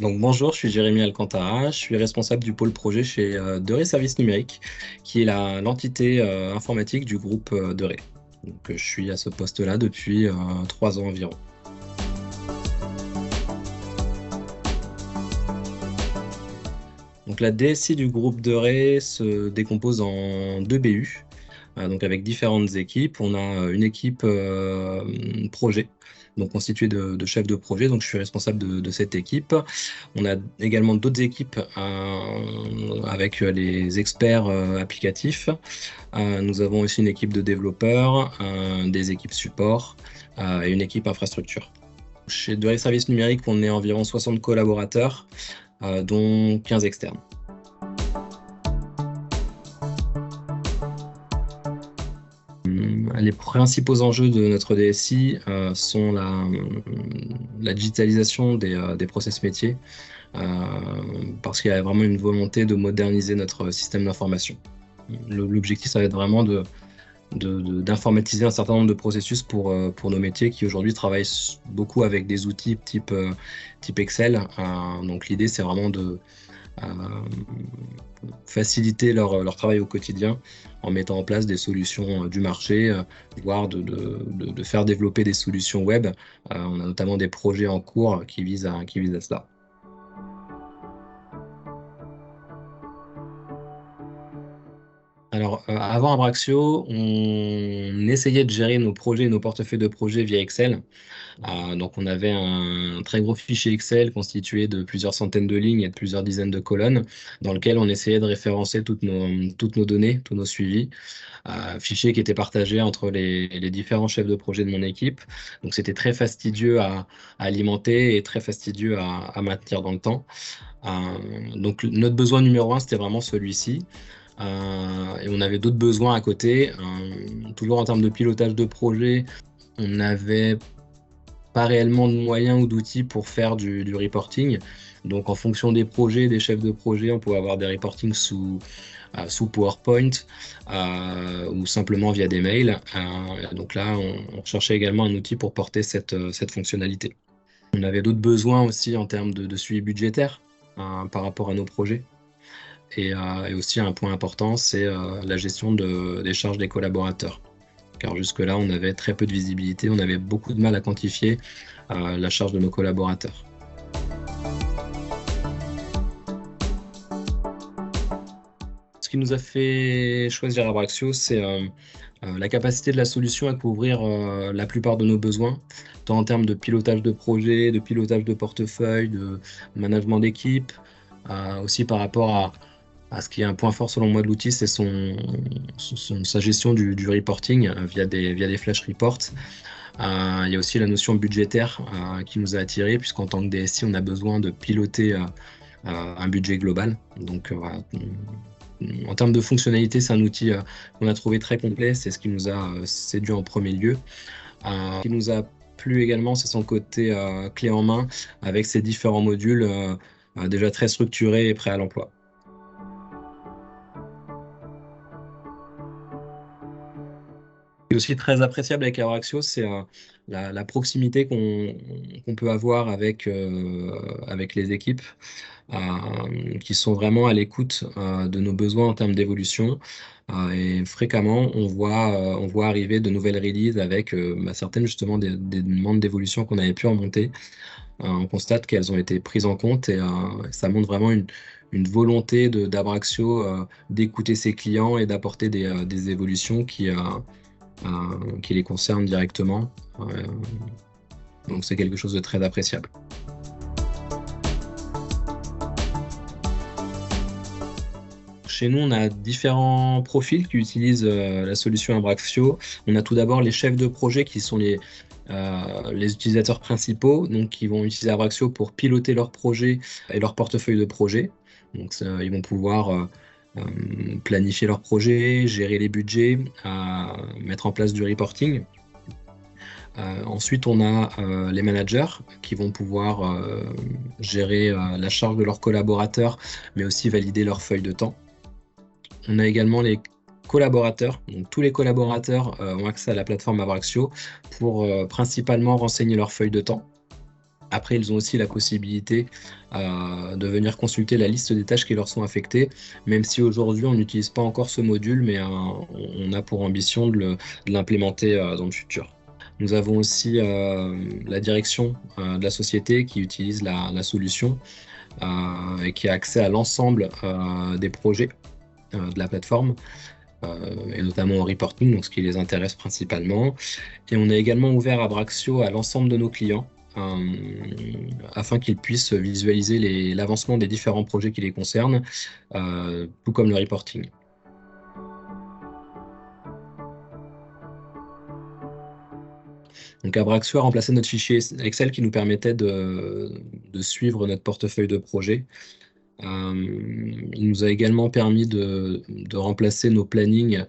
Donc bonjour, je suis Jérémy Alcantara, je suis responsable du pôle projet chez Deré Services Numériques, qui est l'entité informatique du groupe Deré. Donc je suis à ce poste-là depuis 3 ans environ. Donc la DSI du groupe Deré se décompose en deux BU, donc avec différentes équipes. On a une équipe projet, donc constituée de chefs de projet, donc je suis responsable de cette équipe. On a également d'autres équipes avec les experts applicatifs. Nous avons aussi une équipe de développeurs, des équipes support et une équipe infrastructure. Chez Deré Services Numériques, on est environ 60 collaborateurs, dont 15 externes. Les principaux enjeux de notre DSI sont la digitalisation des process métiers, parce qu'il y a vraiment une volonté de moderniser notre système d'information. L'objectif, ça va être vraiment d'informatiser un certain nombre de processus pour nos métiers qui aujourd'hui travaillent beaucoup avec des outils type Excel. Donc l'idée, c'est vraiment de euh, faciliter leur travail au quotidien en mettant en place des solutions du marché, voire de faire développer des solutions web. On a notamment des projets en cours qui visent à cela. Alors, avant Abraxio, on essayait de gérer nos projets, nos portefeuilles de projets via Excel. Donc, on avait un très gros fichier Excel constitué de plusieurs centaines de lignes et de plusieurs dizaines de colonnes, dans lequel on essayait de référencer toutes nos données, tous nos suivis. Fichier qui était partagé entre les différents chefs de projet de mon équipe. Donc, c'était très fastidieux à alimenter et très fastidieux à maintenir dans le temps. Donc, notre besoin numéro un, c'était vraiment celui-ci. Et on avait d'autres besoins à côté. Toujours en termes de pilotage de projet, on n'avait pas réellement de moyens ou d'outils pour faire du reporting. Donc, en fonction des projets, des chefs de projet, on pouvait avoir des reportings sous PowerPoint ou simplement via des mails. Donc là, on cherchait également un outil pour porter cette fonctionnalité. On avait d'autres besoins aussi en termes de suivi budgétaire par rapport à nos projets. Et aussi un point important, c'est la gestion des charges des collaborateurs. Car jusque-là, on avait très peu de visibilité, on avait beaucoup de mal à quantifier la charge de nos collaborateurs. Ce qui nous a fait choisir Abraxio, c'est la capacité de la solution à couvrir la plupart de nos besoins, tant en termes de pilotage de projet, de pilotage de portefeuille, de management d'équipe, aussi par rapport à ce qui est un point fort selon moi de l'outil, c'est sa gestion du reporting via des flash reports. Il y a aussi la notion budgétaire qui nous a attirés, puisqu'en tant que DSI, on a besoin de piloter un budget global. Donc, voilà. En termes de fonctionnalité, c'est un outil qu'on a trouvé très complet. C'est ce qui nous a séduit en premier lieu. Ce qui nous a plu également, c'est son côté clé en main avec ses différents modules déjà très structurés et prêts à l'emploi. Ce qui est aussi très appréciable avec Auraxio, c'est la proximité qu'on peut avoir avec les équipes qui sont vraiment à l'écoute de nos besoins en termes d'évolution. Et fréquemment, on voit arriver de nouvelles releases avec certaines justement des demandes d'évolution qu'on avait pu remonter. On constate qu'elles ont été prises en compte et ça montre vraiment une volonté d'Abraxio d'écouter ses clients et d'apporter des évolutions qui les concernent directement. Donc c'est quelque chose de très appréciable. Chez nous, on a différents profils qui utilisent la solution Abraxio. On a tout d'abord les chefs de projet qui sont les utilisateurs principaux, donc qui vont utiliser Abraxio pour piloter leur projet et leur portefeuille de projet. Donc ils vont pouvoir planifier leur projet, gérer les budgets, mettre en place du reporting. Ensuite, on a les managers qui vont pouvoir gérer la charge de leurs collaborateurs, mais aussi valider leur feuille de temps. On a également les collaborateurs. Donc, tous les collaborateurs ont accès à la plateforme Abraxio pour principalement renseigner leur feuille de temps. Après, ils ont aussi la possibilité de venir consulter la liste des tâches qui leur sont affectées, même si aujourd'hui on n'utilise pas encore ce module, mais on a pour ambition de l'implémenter dans le futur. Nous avons aussi la direction de la société qui utilise la solution et qui a accès à l'ensemble des projets de la plateforme et notamment au reporting, donc ce qui les intéresse principalement. Et on a également ouvert Abraxio à l'ensemble de nos clients afin qu'ils puissent visualiser l'avancement des différents projets qui les concernent, tout comme le reporting. Donc Abraxo a remplacé notre fichier Excel qui nous permettait de suivre notre portefeuille de projets. Il nous a également permis de remplacer nos plannings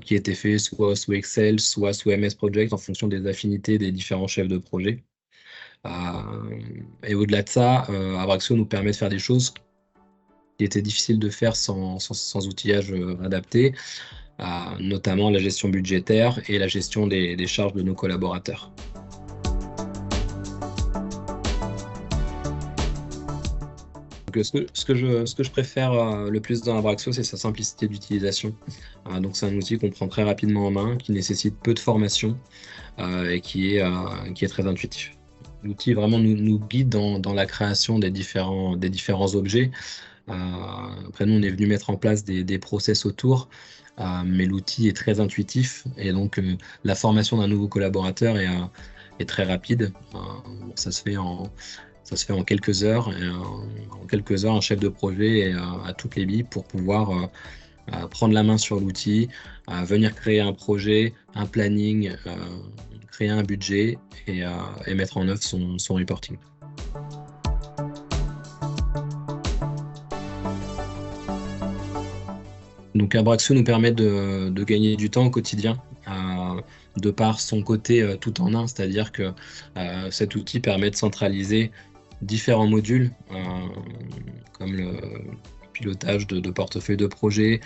qui étaient faits soit sous Excel, soit sous MS Project en fonction des affinités des différents chefs de projet. Et au-delà de ça, Abraxo nous permet de faire des choses qui étaient difficiles de faire sans outillage adapté, notamment la gestion budgétaire et la gestion des charges de nos collaborateurs. Donc, ce que je préfère le plus dans Abraxo, c'est sa simplicité d'utilisation. Donc c'est un outil qu'on prend très rapidement en main, qui nécessite peu de formation et qui est très intuitif. L'outil vraiment nous guide dans la création des différents objets. Après, nous, on est venu mettre en place des process autour, mais l'outil est très intuitif et donc la formation d'un nouveau collaborateur est très rapide. Ça se fait en quelques heures. Et, en quelques heures, un chef de projet a toutes les billes pour pouvoir prendre la main sur l'outil, venir créer un projet, un planning, créer un budget et mettre en œuvre son reporting. Donc Abraxo nous permet de gagner du temps au quotidien de par son côté tout en un, c'est-à-dire que cet outil permet de centraliser différents modules comme le pilotage de portefeuille de projet,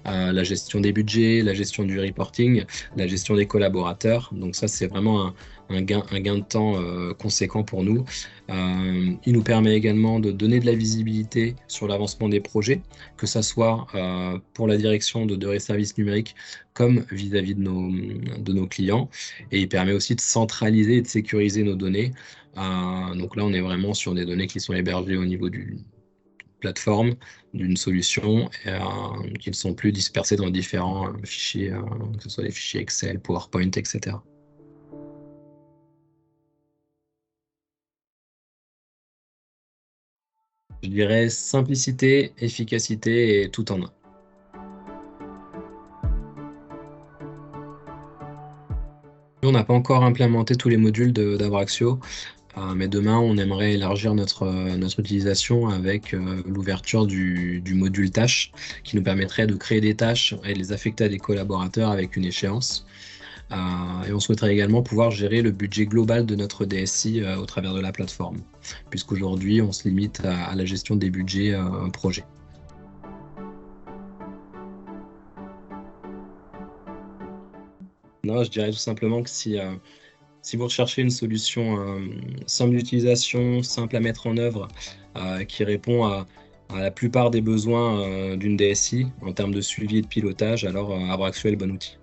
la gestion des budgets, la gestion du reporting, la gestion des collaborateurs. Donc ça, c'est vraiment un gain de temps conséquent pour nous. Il nous permet également de donner de la visibilité sur l'avancement des projets, que ce soit pour la direction de services numériques comme vis-à-vis de nos clients. Et il permet aussi de centraliser et de sécuriser nos données. Donc là, on est vraiment sur des données qui sont hébergées au niveau d'une plateforme, d'une solution, qui ne sont plus dispersées dans différents fichiers, que ce soit les fichiers Excel, PowerPoint, etc. Je dirais simplicité, efficacité et tout en un. On n'a pas encore implémenté tous les modules d'Abraxio, mais demain, on aimerait élargir notre utilisation avec l'ouverture du module tâches qui nous permettrait de créer des tâches et de les affecter à des collaborateurs avec une échéance. Et on souhaiterait également pouvoir gérer le budget global de notre DSI au travers de la plateforme, puisqu'aujourd'hui, on se limite à la gestion des budgets projets. Non, je dirais tout simplement que si vous recherchez une solution simple d'utilisation, simple à mettre en œuvre, qui répond à la plupart des besoins d'une DSI en termes de suivi et de pilotage, alors Abraxo est le bon outil.